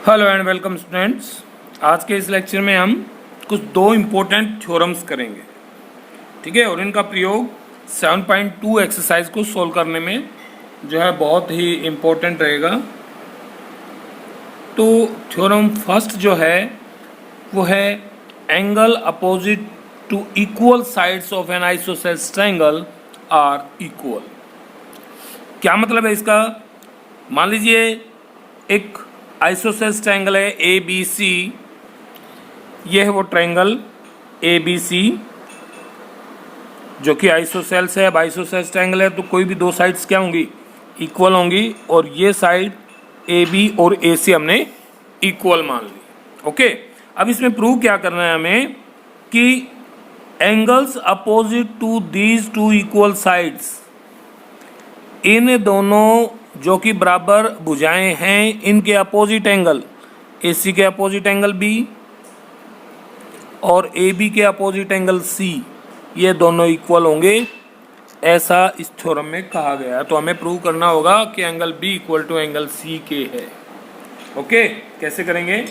Hello and welcome students. आज के इस लेक्चर में हम कुछ दो इम्पोर्टेंट थ्योरम्स करेंगे, ठीक है। और इनका प्रयोग 7.2 एक्सरसाइज को सोल्व करने में जो है बहुत ही इम्पोर्टेंट रहेगा। तो थ्योरम फर्स्ट जो है वो है angle opposite to equal sides of an isosceles triangle are equal. क्या मतलब है इसका? मान लीजिए एक आइसोसेलेस ट्रायंगल है ए बी सी, ये है वो ट्रायंगल ए बी सी जो कि आइसोसेलेस है। अब आइसोसेलेस ट्रायंगल है तो कोई भी दो साइड्स क्या होंगी? इक्वल होंगी। और ये साइड ए बी और ए सी हमने इक्वल मान ली। ओके, अब इसमें प्रूव क्या करना है हमें कि angles opposite to these two equal sides, इन दोनों जो कि बराबर भुजाएं हैं, इनके अपोजिट एंगल, ए सी के अपोजिट एंगल बी और ए बी के अपोजिट एंगल सी, ये दोनों इक्वल होंगे, ऐसा इस थ्योरम में कहा गया है। तो हमें प्रूव करना होगा कि angle B equal to angle C के है। ओके, कैसे करेंगे?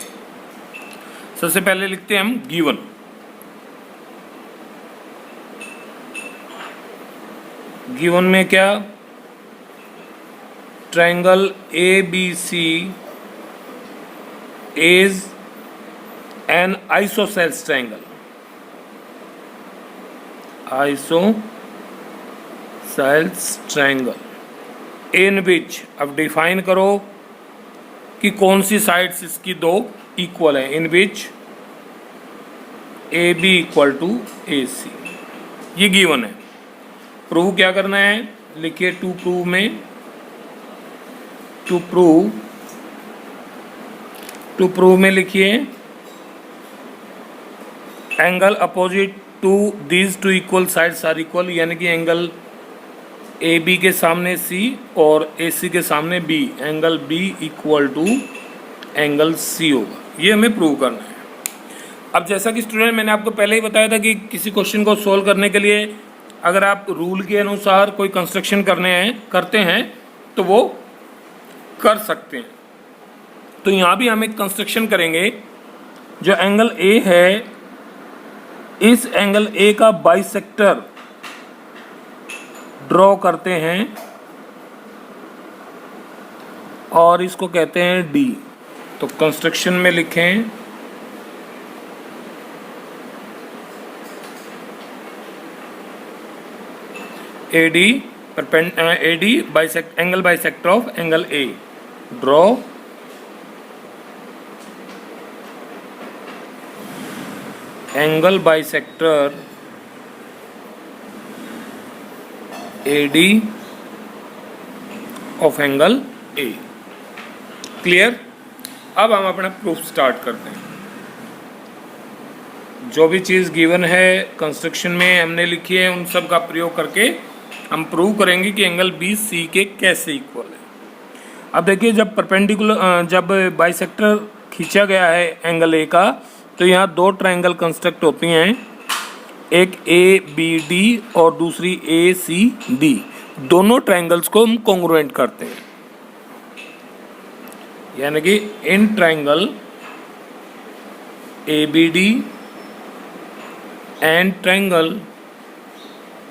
सबसे पहले लिखते हैं हम गिवन। गिवन में क्या? Triangle A B C is an isosceles triangle. Isosceles triangle in which, अब डिफाइन करो कि कौन सी साइड्स इसकी दो इक्वल है। In which A B equal to A C, ये गिवन है। प्रूव क्या करना है? लिखिए टू प्रूव में, टू प्रूव में लिखिए angle opposite to these two equal sides are equal, यानी कि एंगल ए बी के सामने सी और ए सी के सामने B, angle B equal to angle C होगा। ये हमें प्रूव करना है। अब जैसा कि स्टूडेंट मैंने आपको पहले ही बताया था कि किसी क्वेश्चन को सोल्व करने के लिए अगर आप रूल के अनुसार कोई कंस्ट्रक्शन करते हैं तो वो कर सकते हैं। तो यहाँ भी हम एक कंस्ट्रक्शन करेंगे। जो एंगल ए है, इस एंगल ए का बाइसेक्टर ड्रॉ करते हैं और इसको कहते हैं डी। तो कंस्ट्रक्शन में लिखें AD angle bisector of angle A, draw angle bisector AD of angle A। Clear? अब हम अपना प्रूफ स्टार्ट करते हैं। जो भी चीज़ गिवन है कंस्ट्रक्शन में हमने लिखी है, उन सब का प्रयोग करके हम प्रूव करेंगे कि एंगल बी सी के कैसे इक्वल है। अब देखिए, जब बाइसेक्टर खींचा गया है एंगल ए का, तो यहाँ दो ट्रायंगल कंस्ट्रक्ट होती हैं, एक ए बी डी और दूसरी ए सी डी। दोनों ट्रायंगल्स को हम कॉन्ग्रुएंट करते हैं, यानी कि in triangle A B D and triangle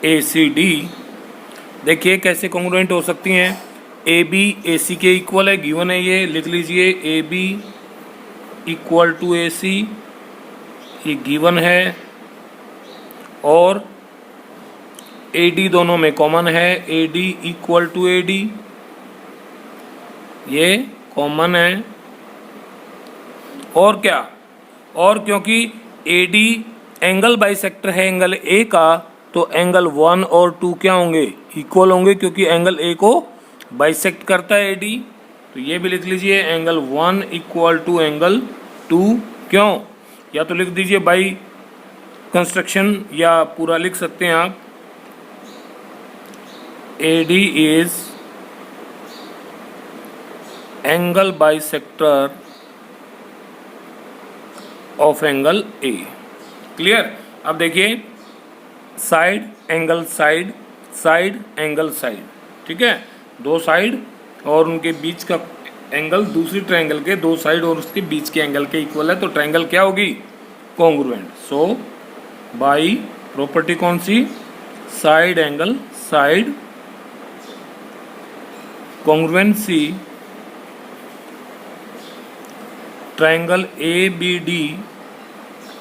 A C D, देखिए कैसे कॉन्ग्रुएंट हो सकती हैं। ए बी ए सी के इक्वल है, गिवन है, ये लिख लीजिए ए B equal to A C, ये गिवन है। और ए डी दोनों में कॉमन है, A D equal to A D, ये कॉमन है। और क्या? और क्योंकि ए डी एंगल बाइसेक्टर है एंगल ए का, तो एंगल 1 और 2 क्या होंगे? इक्वल होंगे, क्योंकि एंगल ए को बाइसेक्ट करता है ए डी। तो ये भी लिख लीजिए एंगल 1 इक्वल टू एंगल 2। क्यों? या तो लिख दीजिए बाई कंस्ट्रक्शन, या पूरा लिख सकते हैं आप, ए D is angle bisector of angle A. Clear? अब देखिए, side angle side, side angle side, ठीक है, दो साइड और उनके बीच का एंगल दूसरी ट्रायंगल के दो साइड और उसके बीच के एंगल के इक्वल है, तो ट्रायंगल क्या होगी? कॉन्ग्रुएंट। सो बाई प्रॉपर्टी कौन सी? Side angle, side congruency triangle A B D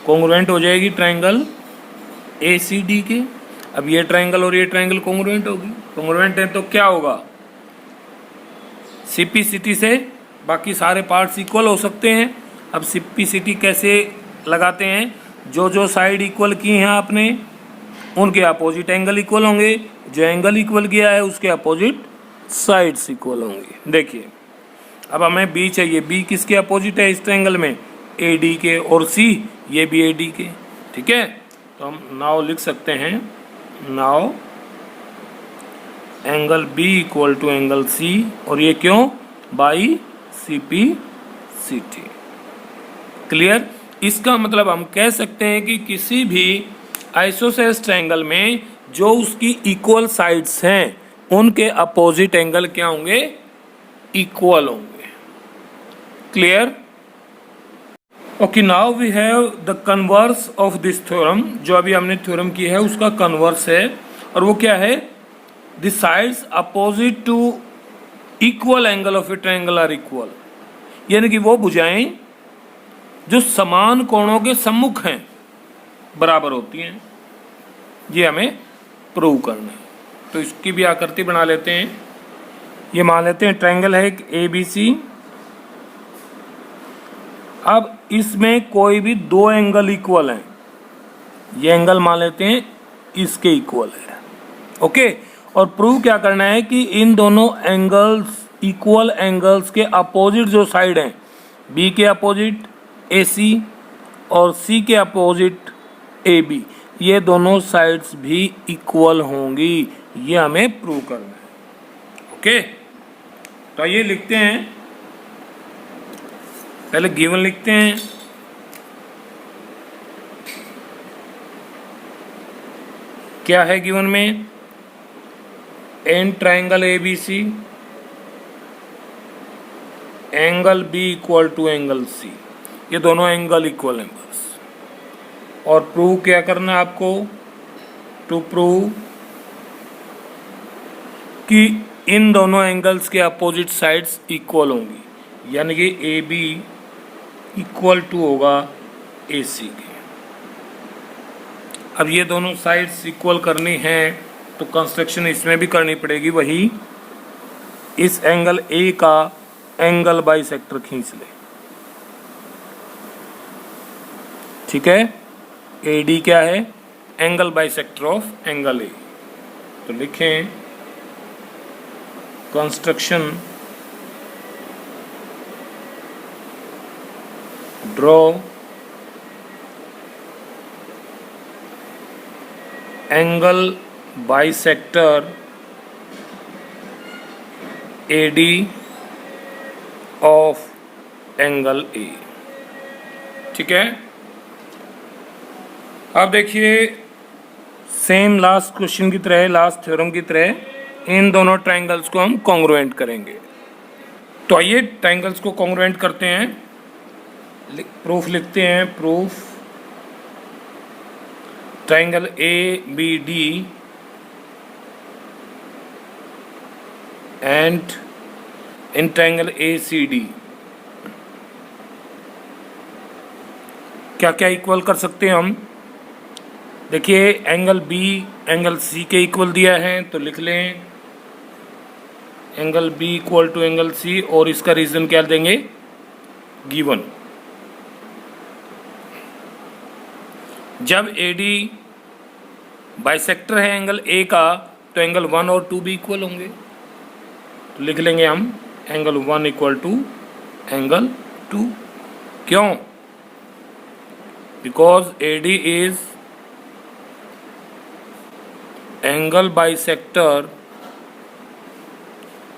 congruent हो जाएगी ट्रायंगल ए सी डी के। अब ये ट्रायंगल और ये ट्रायंगल कॉन्ग्रुएंट होगी, कॉन्ग्रुएंट है तो क्या होगा? सिपिसिटी से बाकी सारे पार्ट्स इक्वल हो सकते हैं। अब सिपिसिटी कैसे लगाते हैं? जो जो साइड इक्वल की हैं आपने उनके अपोजिट एंगल इक्वल होंगे, जो एंगल इक्वल किया है उसके अपोजिट साइड्स इक्वल होंगे। देखिए अब हमें बी चाहिए, बी किसके अपोजिट है इस ट्रायंगल में? ए डी के, और सी ये भी ए डी के। ठीक है, तो हम नाउ लिख सकते हैं, now angle B equal to angle C, और ये क्यों? By C P C T. Clear? इसका मतलब हम कह सकते हैं कि किसी भी आइसोसेलेस ट्रायंगल में जो उसकी इक्वल साइड्स हैं उनके अपोजिट एंगल क्या होंगे? इक्वल होंगे। Clear? Okay, now we have the converse of this theorem. जो अभी हमने थ्योरम की है उसका कन्वर्स है, और वो क्या है? The sides opposite to equal angle of a triangle are equal. यानी कि वो भुजाएं जो समान कोणों के सम्मुख हैं बराबर होती हैं। ये हमें प्रूव करना है, तो इसकी भी आकृति बना लेते हैं। ये मान लेते हैं ट्रायंगल है एक ए बी सी। अब इसमें कोई भी दो एंगल इक्वल हैं, ये एंगल मान लेते हैं इसके इक्वल है। ओके, और प्रूव क्या करना है कि इन दोनों एंगल्स, इक्वल एंगल्स के अपोजिट जो साइड हैं, बी के अपोजिट ए सी और सी के अपोजिट ए बी, ये दोनों साइड्स भी इक्वल होंगी। ये हमें प्रूव करना है। ओके, तो ये लिखते हैं, पहले गिवन लिखते हैं। क्या है गिवन में? An triangle A B C, angle B equal to angle C, ये दोनों एंगल इक्वल हैं बस। और प्रूव क्या करना है आपको? टू प्रूव कि इन दोनों एंगल्स के अपोजिट साइड्स इक्वल होंगी, यानी कि ए बी इक्वल टू होगा ए सी के। अब ये दोनों साइड्स इक्वल करनी है तो कंस्ट्रक्शन इसमें भी करनी पड़ेगी वही। इस एंगल ए का एंगल बाइसेक्टर खींच ले। ठीक है, ए डी क्या है? एंगल बाइसेक्टर ऑफ एंगल ए। तो लिखें construction, draw angle bisector A D of angle ए। ठीक है, अब देखिए सेम लास्ट क्वेश्चन की तरह, लास्ट थ्योरम की तरह इन दोनों ट्रायंगल्स को हम कॉन्ग्रुएंट करेंगे। तो आइए ट्रायंगल्स को कॉन्ग्रुएंट करते हैं। प्रूफ लिखते हैं, proof triangle A B D and in triangle A C D क्या क्या इक्वल कर सकते हैं हम? देखिए एंगल बी एंगल सी के इक्वल दिया है, तो लिख लें angle B equal to angle C, और इसका रीजन क्या देंगे? गिवन। जब ए डी बाइसेक्टर है एंगल ए का, तो एंगल 1 और 2 भी इक्वल होंगे। तो लिख लेंगे हम एंगल 1 इक्वल टू एंगल 2। क्यों? Because A D is angle bisector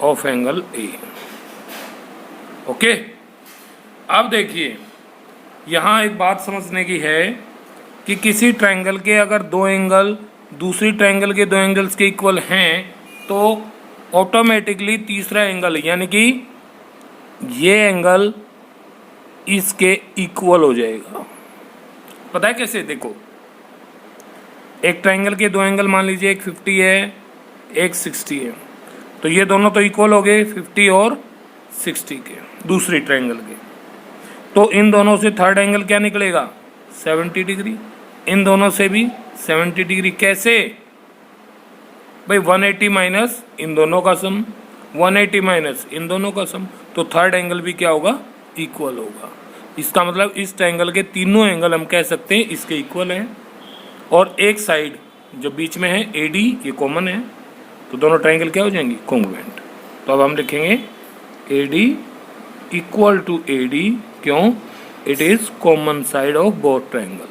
of angle A. Okay, अब देखिए यहां एक बात समझने की है कि किसी ट्रायंगल के अगर दो एंगल दूसरी ट्रायंगल के दो एंगल्स के इक्वल हैं तो ऑटोमेटिकली तीसरा एंगल यानी कि ये एंगल इसके इक्वल हो जाएगा। पता है कैसे? देखो, एक ट्रायंगल के दो एंगल मान लीजिए, एक 50 है एक 60 है, तो ये दोनों तो इक्वल हो गए 50 और 60 के, दूसरी ट्रायंगल के। तो इन दोनों से थर्ड एंगल क्या निकलेगा? 70 डिग्री। इन दोनों से भी 70 डिग्री। कैसे भाई? 180 माइनस इन दोनों का सम, 180 माइनस इन दोनों का सम, तो थर्ड एंगल भी क्या होगा? इक्वल होगा। इसका मतलब इस ट्रायंगल के तीनों एंगल हम कह सकते हैं इसके इक्वल हैं। और एक साइड जो बीच में है AD, ये कॉमन है, तो दोनों ट्रायंगल क्या हो जाएंगे? कॉन्ग्रुएंट। तो अब हम लिखेंगे AD इक्वल टू AD। क्यों? It is common side of both triangle.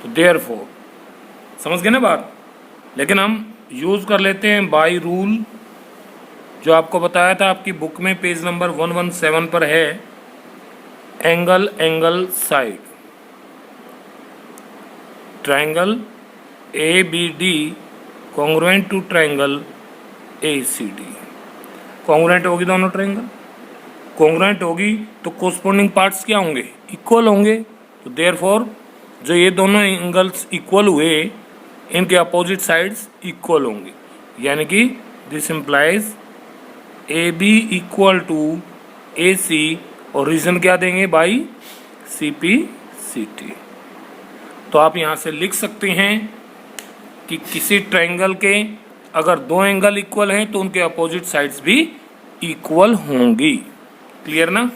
तो देयरफॉर, समझ गए ना बात? लेकिन हम यूज कर लेते हैं बाय रूल, जो आपको बताया था आपकी बुक में पेज नंबर 117 पर है। Angle angle side, triangle ABD congruent to triangle ACD। Congruent होगी दोनों ट्रायंगल, कॉन्ग्रुएंट होगी तो कोरस्पॉन्डिंग पार्ट्स क्या होंगे? इक्वल होंगे। तो देयरफॉर जो ये दोनों एंगल्स इक्वल हुए, इनके अपोजिट साइड्स इक्वल होंगे, यानी कि this implies AB equal to AC, और रीजन क्या देंगे? By CP/CT। तो आप यहाँ से लिख सकते हैं कि किसी ट्रायंगल के अगर दो एंगल इक्वल हैं तो उनके अपोजिट साइड्स भी इक्वल होंगी। क्लियर ना?